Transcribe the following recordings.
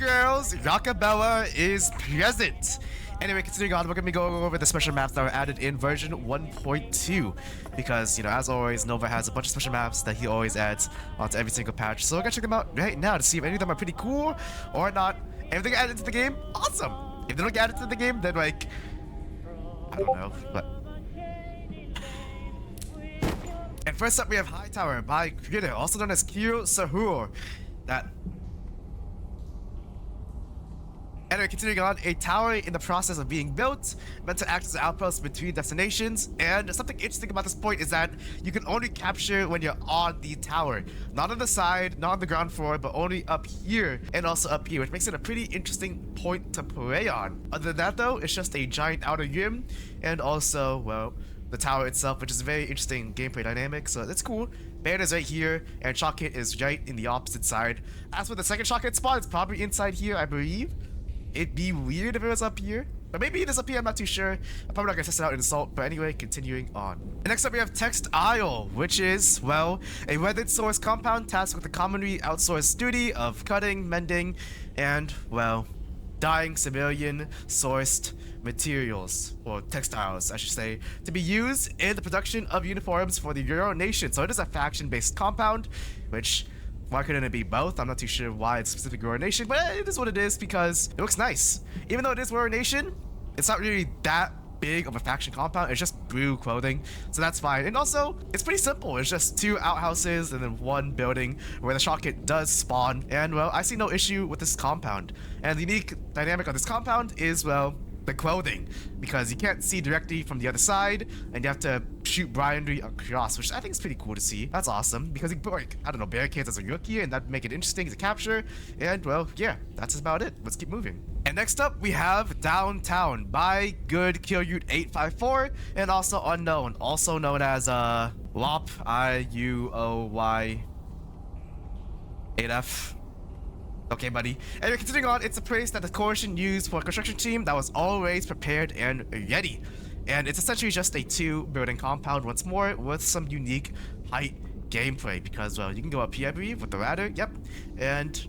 girls, Rockabella is present. Anyway, continuing on, we're going to be going over the special maps that were added in version 1.2. Because, you know, as always, Nova has a bunch of special maps that he always adds onto every single patch. So we're going to check them out right now to see if any of them are pretty cool or not. If they get added to the game, awesome. If they don't get added to the game, then like, I don't know, but... And first up, we have High Tower by Critter, also known as Kiro Sahur. Anyway, continuing on, a tower in the process of being built, meant to act as an outpost between destinations. And something interesting about this point is that you can only capture when you're on the tower. Not on the side, not on the ground floor, but only up here and also up here, which makes it a pretty interesting point to play on. Other than that though, it's just a giant outer rim and also, well, the tower itself, which is a very interesting gameplay dynamic, so that's cool. Band is right here, and Shock Hit is right in the opposite side. As for the second Shock Hit spot, it's probably inside here, I believe. It'd be weird if it was up here, but maybe it is up here, I'm not too sure. I'm probably not gonna test it out in Assault, but anyway, continuing on. And next up we have Text Isle, which is, well, a weathered source compound tasked with the commonly outsourced duty of cutting, mending, and, well, dyeing civilian sourced materials, or textiles I should say, to be used in the production of uniforms for the Euro nation. So it is a faction-based compound, which, why couldn't it be both? I'm not too sure why it's specific Euro nation, but it is what it is because it looks nice. Even though it is Euro nation, it's not really that big of a faction compound. It's just blue clothing, so that's fine. And also, it's pretty simple. It's just 2 outhouses and then 1 building where the Shock Hit does spawn. And well, I see no issue with this compound. And the unique dynamic of this compound is, well, the clothing, because you can't see directly from the other side and you have to shoot blindly across, which I think is pretty cool to see. That's awesome because you can put, like, I don't know, barricades as a rookie and that'd make it interesting to capture. And well, yeah, that's about it. Let's keep moving. And next up we have Downtown by Good Kiryut 854 and also Unknown, also known as LOP IUOY 8F. Okay, buddy. Anyway, continuing on, it's a place that the Coalition used for a construction team that was always prepared and ready. And it's essentially just a 2-building compound once more with some unique height gameplay because, well, you can go up here, I believe, with the ladder. Yep. And,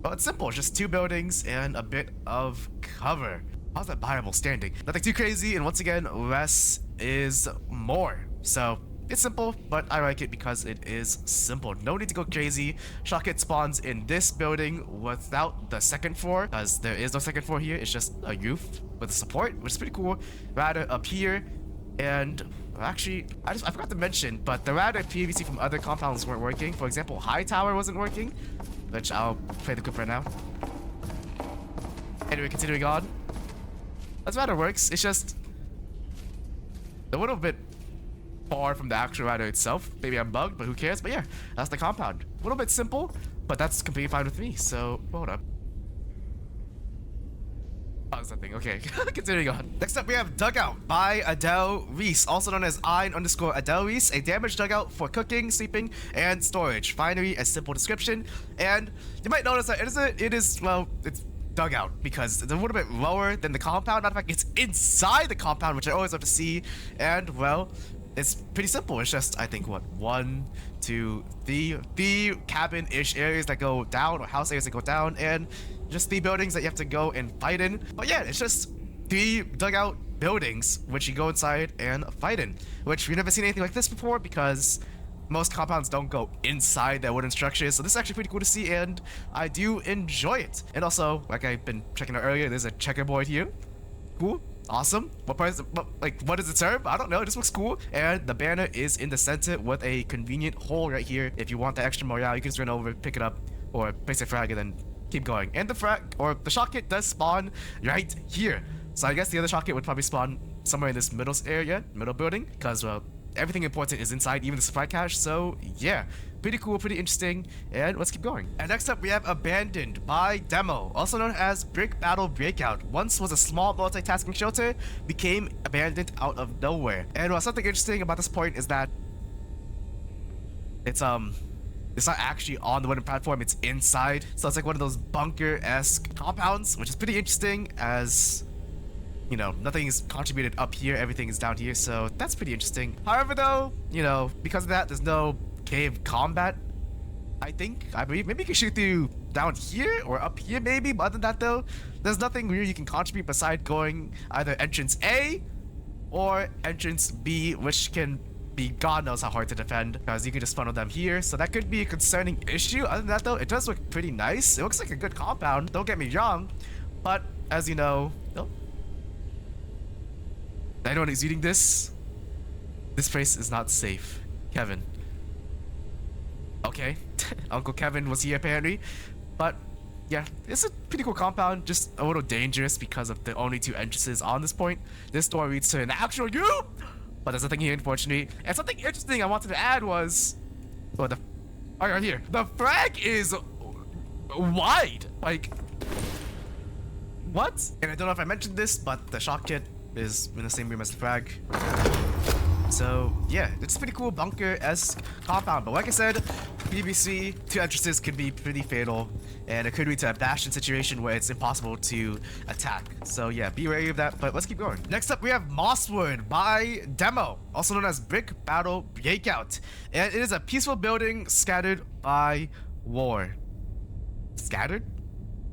well, it's simple. It's just 2 buildings and a bit of cover. How's that viable standing? Nothing too crazy, and once again, less is more. So, it's simple, but I like it because it is simple. No need to go crazy. Shock Hit spawns in this building without the second floor, because there is no second floor here. It's just a roof with support, which is pretty cool. Radar up here, and actually, I forgot to mention, but the radar PVC from other compounds weren't working. For example, High Tower wasn't working, which I'll play the clip right now. Anyway, continuing on. This radar works. It's just a little bit far from the actual radar itself. Maybe I'm bugged, but who cares? But yeah, that's the compound. A little bit simple, but that's completely fine with me. So, hold up. Oh, something. Okay, continuing on. Next up, we have Dugout by Adele Reese, also known as Ein_Adele Reese, a damaged dugout for cooking, sleeping, and storage. Finally, a simple description. And you might notice that it's dugout because it's a little bit lower than the compound. Matter of fact, it's inside the compound, which I always love to see. And well, it's pretty simple. It's just, I think, what, 1, 2, 3 cabin-ish areas that go down, or house areas that go down, and just 3 buildings that you have to go and fight in. But yeah, it's just 3 dugout buildings which you go inside and fight in, which we've never seen anything like this before because most compounds don't go inside their wooden structures. So this is actually pretty cool to see, and I do enjoy it. And also, like I've been checking out earlier, there's a checkerboard here. Cool. Awesome. What does it serve? I don't know. It just looks cool. And the banner is in the center with a convenient hole right here. If you want the extra morale, you can just run over, pick it up, or place a frag and then keep going. And the frag, or the Shock Hit does spawn right here. So I guess the other Shock Hit would probably spawn somewhere in this middle area, middle building, because, well, everything important is inside, even the supply cache. So yeah, pretty cool, pretty interesting, and let's keep going. And next up we have Abandoned by Demo, also known as Brick Battle Breakout. Once was a small multitasking shelter, became abandoned out of nowhere. And well, something interesting about this point is that it's not actually on the wooden platform, it's inside. So it's like one of those bunker-esque compounds, which is pretty interesting as, you know, nothing is contributed up here, everything is down here, so that's pretty interesting. However though, you know, because of that, there's no cave combat, I believe. Maybe you can shoot through down here or up here maybe. But other than that though, there's nothing really you can contribute beside going either entrance A or entrance B, which can be God knows how hard to defend because you can just funnel them here. So that could be a concerning issue. Other than that though, it does look pretty nice. It looks like a good compound, don't get me wrong. But as you know, oh, anyone who's eating this place is not safe. Kevin. Okay, Uncle Kevin was here apparently. But yeah, it's a pretty cool compound, just a little dangerous because of the only two entrances on this point. This door leads to an actual you, but there's nothing here unfortunately. And something interesting I wanted to add was, oh, right here, the frag is wide, like, what? And I don't know if I mentioned this, but the shock kit is in the same room as the frag. So yeah, it's a pretty cool bunker-esque compound. But like I said, PvC, two entrances could be pretty fatal, and it could lead to a bastion situation where it's impossible to attack. So yeah, be wary of that. But let's keep going. Next up, we have Mosswood by Demo, also known as Brick Battle Breakout, and it is a peaceful building scattered by war. Scattered?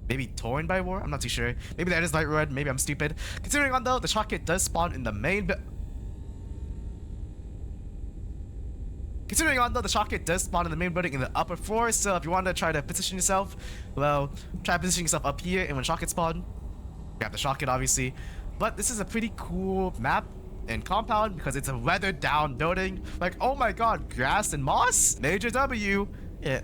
Maybe torn by war? I'm not too sure. Maybe that is light red. Maybe I'm stupid. Considering on though, the shock kit does spawn in the main. Considering on though, the shock kit does spawn in the main building in the upper floor, so if you want to try to position yourself, well, try positioning yourself up here, and when shock kit spawn, grab the shock kit obviously. But this is a pretty cool map and compound because it's a weathered down building. Like, oh my god, grass and moss? Major W. Yeah.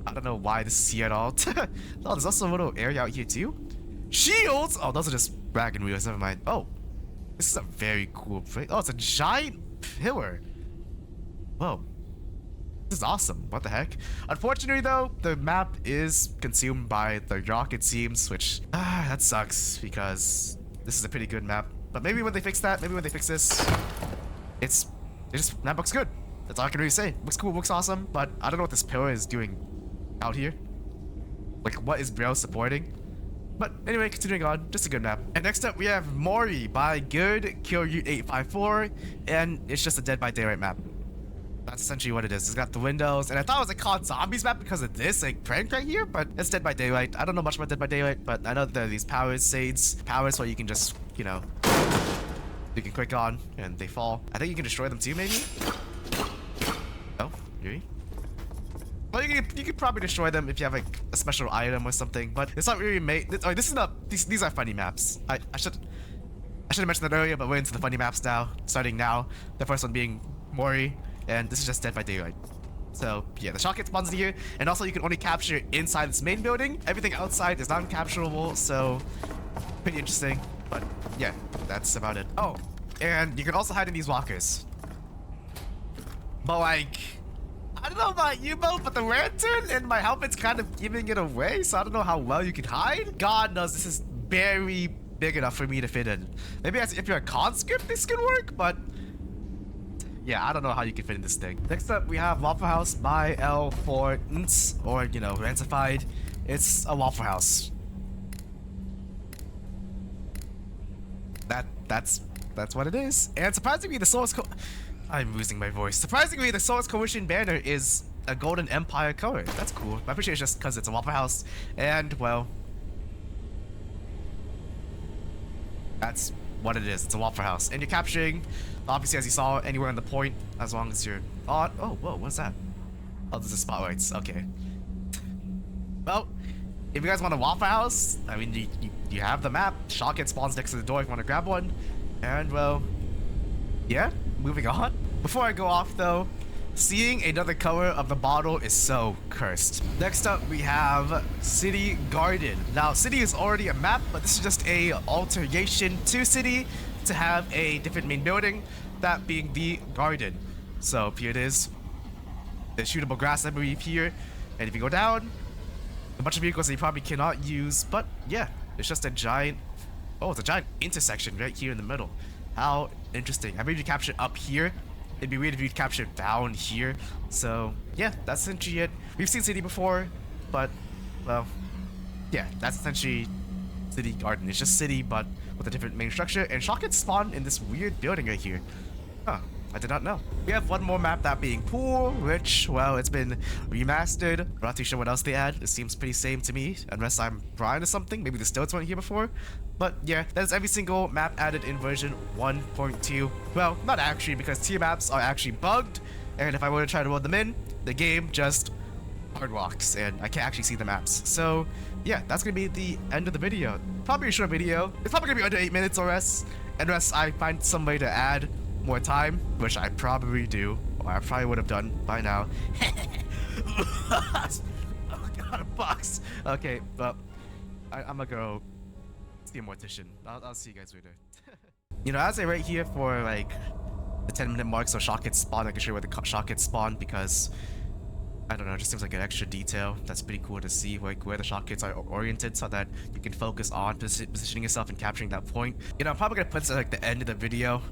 I don't know why this is here at all. Oh, there's also a little area out here too. Shields! Oh, those are just wagon wheels, never mind. Oh. This is a very cool place. Oh, it's a giant pillar. Whoa. This is awesome. What the heck? Unfortunately, though, the map is consumed by the rock, it seems, which, that sucks because this is a pretty good map. But maybe when they fix that, maybe when they fix this, map looks good. That's all I can really say. Looks cool, looks awesome, but I don't know what this pillar is doing out here. Like, what is Braille supporting? But anyway, continuing on, just a good map. And next up, we have Mori by Good Kyoryu 854, and it's just a Dead by Daylight map. That's essentially what it is. It's got the windows, and I thought it was a COD Zombies map because of this, like, prank right here, but it's Dead by Daylight. I don't know much about Dead by Daylight, but I know that there are these powers, where you can just, you know, you can click on, and they fall. I think you can destroy them too, maybe? Oh, really? Well, you could probably destroy them if you have like a special item or something, but it's not really made. Oh, this is not. These are funny maps. I should have mentioned that earlier, but we're into the funny maps now. Starting now, the first one being Mori, and this is just Dead by Daylight. So yeah, the shock kit spawns in here, and also you can only capture inside this main building. Everything outside is non-capturable, so pretty interesting. But yeah, that's about it. Oh, and you can also hide in these walkers. But like, I don't know about you both, but the lantern and my helmet's kind of giving it away, so I don't know how well you can hide. God knows this is very big enough for me to fit in. Maybe if you're a conscript, this can work, but yeah, I don't know how you can fit in this thing. Next up, we have Waffle House by L4, or, you know, Rancified. It's a Waffle House. That's what it is. And surprisingly, the Source I'm losing my voice. Surprisingly, the Source Coalition banner is a Golden Empire color. That's cool. I appreciate it's just because it's a Waffle House. And, well, that's what it is. It's a Waffle House. And you're capturing, obviously, as you saw, anywhere on the point, as long as you're on. Oh, whoa, what's that? Oh, this is spotlights. Okay. Well, if you guys want a Waffle House, I mean, you have the map. Shotgun spawns next to the door if you want to grab one. And, well, yeah, moving on. Before I go off, though, seeing another color of the bottle is so cursed. Next up, we have City Garden. Now, City is already a map, but this is just a alteration to City to have a different main building, that being the Garden. So here it is. There's shootable grass, I believe, here. And if you go down, a bunch of vehicles that you probably cannot use, but yeah, it's just a giant, oh, it's a giant intersection right here in the middle. How interesting. I believe you capture up here. It'd be weird if you'd capture down here. So yeah, that's essentially it. We've seen City before, but well, yeah, that's essentially City Garden. It's just City, but with a different main structure. And Shockets spawn in this weird building right here. Huh, I did not know. We have one more map, that being Pool, which, well, it's been remastered. I'm not too sure what else they add. It seems pretty same to me, unless I'm blind or something. Maybe the stilts weren't here before. But yeah, that's every single map added in version 1.2. Well, not actually, because tier maps are actually bugged, and if I were to try to load them in, the game just hard walks, and I can't actually see the maps. So yeah, that's gonna be the end of the video. Probably a short video. It's probably gonna be under 8 minutes or less, unless I find some way to add more time, which I probably do, or I probably would have done by now. Oh god, a box. Okay, but I'm gonna go see a mortician. I'll see you guys later. You know, as I wait here for like the 10-minute mark so shock hits spawn, I can show you where the shock hits spawn, because I don't know, it just seems like an extra detail that's pretty cool to see, like where the shock hits are oriented, so that you can focus on positioning yourself and capturing that point. You know, I'm probably gonna put this at like the end of the video,